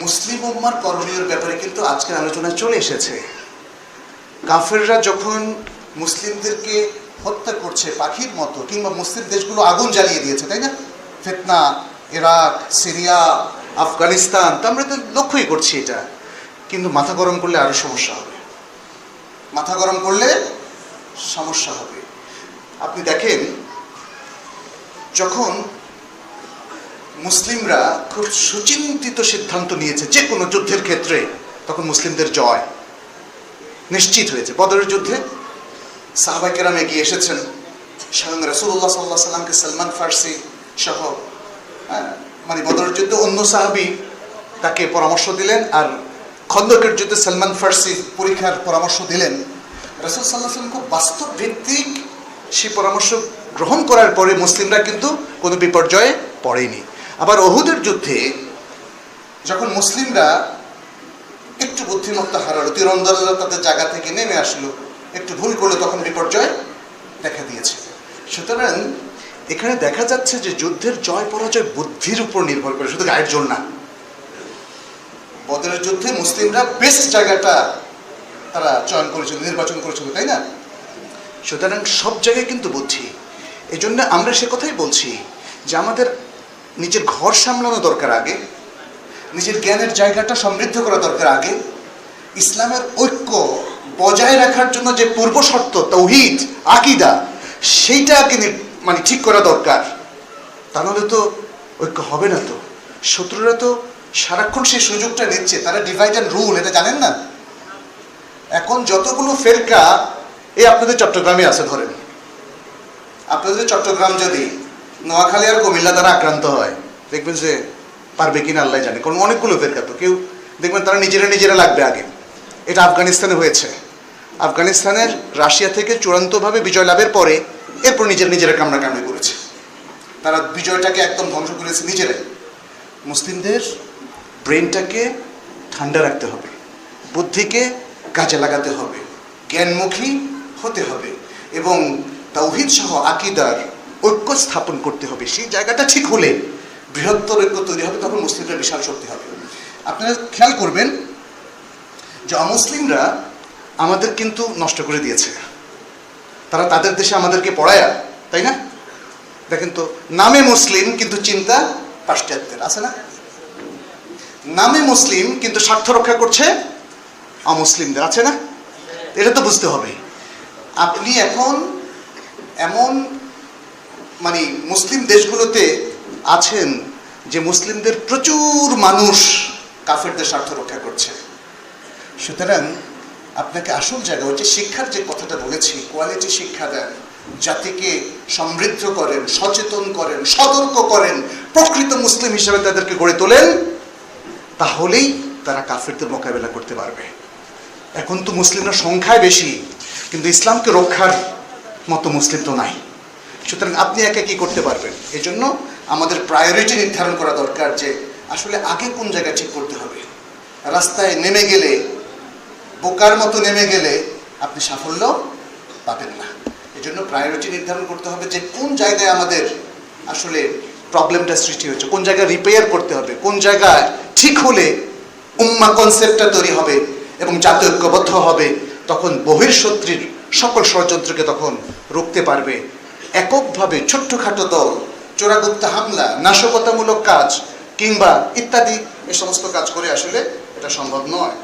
মুসলিম উম্মার করণীয় ব্যাপারে কিন্তু আজকের আলোচনায় চলে এসেছে। কাফেররা যখন মুসলিমদেরকে হত্যা করছে পাখির মতো, কিংবা মুসলিম দেশগুলো আগুন জ্বালিয়ে দিয়েছে, তাই না? ফিতনা, ইরাক, সিরিয়া, আফগানিস্তান, তো আমরা তো লক্ষ্যই করছি এটা। কিন্তু মাথা গরম করলে আরো সমস্যা হবে, মাথা গরম করলে সমস্যা হবে। আপনি দেখেন, যখন মুসলিমরা খুব সুচিন্তিত সিদ্ধান্ত নিয়েছে যে কোনো যুদ্ধের ক্ষেত্রে, তখন মুসলিমদের জয় নিশ্চিত হয়েছে। বদরের যুদ্ধে সাহাবায়ে কেরাম এগিয়ে এসেছেন, স্বয়ং রাসূলুল্লাহ সাল্লাল্লাহু আলাইহি ওয়াসাল্লামকে সালমান ফার্সি সহ মানে বদরের যুদ্ধে অন্য সাহাবী তাকে পরামর্শ দিলেন, আর খন্দকের যুদ্ধে সালমান ফার্সি পরীক্ষার পরামর্শ দিলেন। রাসূল সাল্লাল্লাহু আলাইহি ওয়াসাল্লাম খুব বাস্তব ভিত্তিক সেই পরামর্শ গ্রহণ করার পরে মুসলিমরা কিন্তু কোনো বিপর্যয়ে পড়েনি। আবার উহুদের যুদ্ধে যখন মুসলিমরা একটু বুদ্ধিমত্তা হারালো, তীরন্দাজরা তাদের জায়গা থেকে নেমে আসলো, একটু ভুল করলো, তখন বিপর্যয় দেখা দিয়েছে। সুতরাং এখানে দেখা যাচ্ছে যে যুদ্ধের জয় পরাজয় বুদ্ধির উপর নির্ভর করে, শুধু গায়ের জোর না। বদরের যুদ্ধে মুসলিমরা বেস্ট জায়গাটা তারা চয়ন করেছিল, নির্বাচন করেছিল, তাই না? সুতরাং সব জায়গায় কিন্তু বুদ্ধি। এই জন্য আমরা সে কথাই বলছি যে আমাদের নিজের ঘর সামলানো দরকার আগে, নিজের জ্ঞানের জায়গাটা সমৃদ্ধ করা দরকার আগে, ইসলামের ঐক্য বজায় রাখার জন্য যে পূর্ব শর্ত তাওহীদ আকীদা, সেইটাকে মানে ঠিক করা দরকার। তা নাহলে তো ঐক্য হবে না। তো শত্রুরা তো সারাক্ষণ সেই সুযোগটা নিচ্ছে, তারা ডিভাইড অ্যান্ড রুল, এটা জানেন না? এখন যতগুলো ফেরকা এই আপনাদের চট্টগ্রামে আছে, ধরেন আপনাদের চট্টগ্রাম যদি নোয়াখালী আর কুমিল্লা দ্বারা আক্রান্ত হয়, দেখবেন যে পারবে কিনা আল্লাহ জানে। কারণ অনেকগুলো ফেরকা, তো কেউ দেখবেন তারা নিজেরা লাগবে আগে। এটা আফগানিস্তানে হয়েছে। আফগানিস্তানের রাশিয়া থেকে চূড়ান্তভাবে বিজয় লাভের পরে এরপর নিজেরা কামড়াকামড়ি করেছে, তারা বিজয়টাকে একদম ধ্বংস করেছে নিজেরাই। মুসলিমদের ব্রেনটাকে ঠান্ডা রাখতে হবে, বুদ্ধিকে কাজে লাগাতে হবে, জ্ঞানমুখী হতে হবে, এবং তাওহীদ সহ আকীদার ঐক্য স্থাপন করতে হবে। সেই জায়গাটা ঠিক হলে বৃহত্তর ঐক্য তৈরি হবে, তখন মুসলিমরা বিশাল শক্তি হবে। আপনারা খেয়াল করবেন যে অমুসলিমরা আমাদের কিন্তু নষ্ট করে দিয়েছে, তারা তাদের দেশে আমাদেরকে পড়ায়া, তাই না? দেখেন তো, নামে মুসলিম কিন্তু চিন্তা পাশ্চাত্যের, আছে না? নামে মুসলিম কিন্তু স্বার্থ রক্ষা করছে অমুসলিমদের, আছে না? এটা তো বুঝতে হবে। আপনি এখন এমন মানে মুসলিম দেশগুলোতে আছেন যে মুসলিমদের প্রচুর মানুষ কাফেরদের স্বার্থ রক্ষা করছে। সুতরাং আপনাকে আসল জায়গা হচ্ছে শিক্ষার যে কথাটা বলেছি, কোয়ালিটি শিক্ষা দেন, জাতিকে সমৃদ্ধ করেন, সচেতন করেন, সতর্ক করেন, প্রকৃত মুসলিম হিসেবে তাদেরকে গড়ে তোলেন, তাহলেই তারা কাফেরদের মোকাবেলা করতে পারবে। এখন তো মুসলিমরা সংখ্যায় বেশি, কিন্তু ইসলামকে রক্ষার মতো মুসলিম তো নাই। সুতরাং আপনি একা কি করতে পারবেন? এই জন্য আমাদের প্রায়োরিটি নির্ধারণ করা দরকার যে আসলে আগে কোন জায়গা ঠিক করতে হবে। রাস্তায় নেমে গেলে, বোকার মতো নেমে গেলে আপনি সাফল্য পাবেন না। এই জন্য প্রায়োরিটি নির্ধারণ করতে হবে যে কোন জায়গায় আমাদের আসলে প্রবলেমটা সৃষ্টি হচ্ছে, কোন জায়গায় রিপেয়ার করতে হবে, কোন জায়গায় ঠিক হলে উম্মাহ কনসেপ্টটা তৈরি হবে এবং জাতি ঐক্যবদ্ধ হবে, তখন বহির্শত্রুর সকল ষড়যন্ত্রকে তখন রুখতে পারবে। এককভাবে ছোট্টখাটো দল চোরাগুপ্তা হামলা, নাশকতামূলক কাজ কিংবা ইত্যাদি এই সমস্ত কাজ করে আসলে এটা সম্ভব নয়।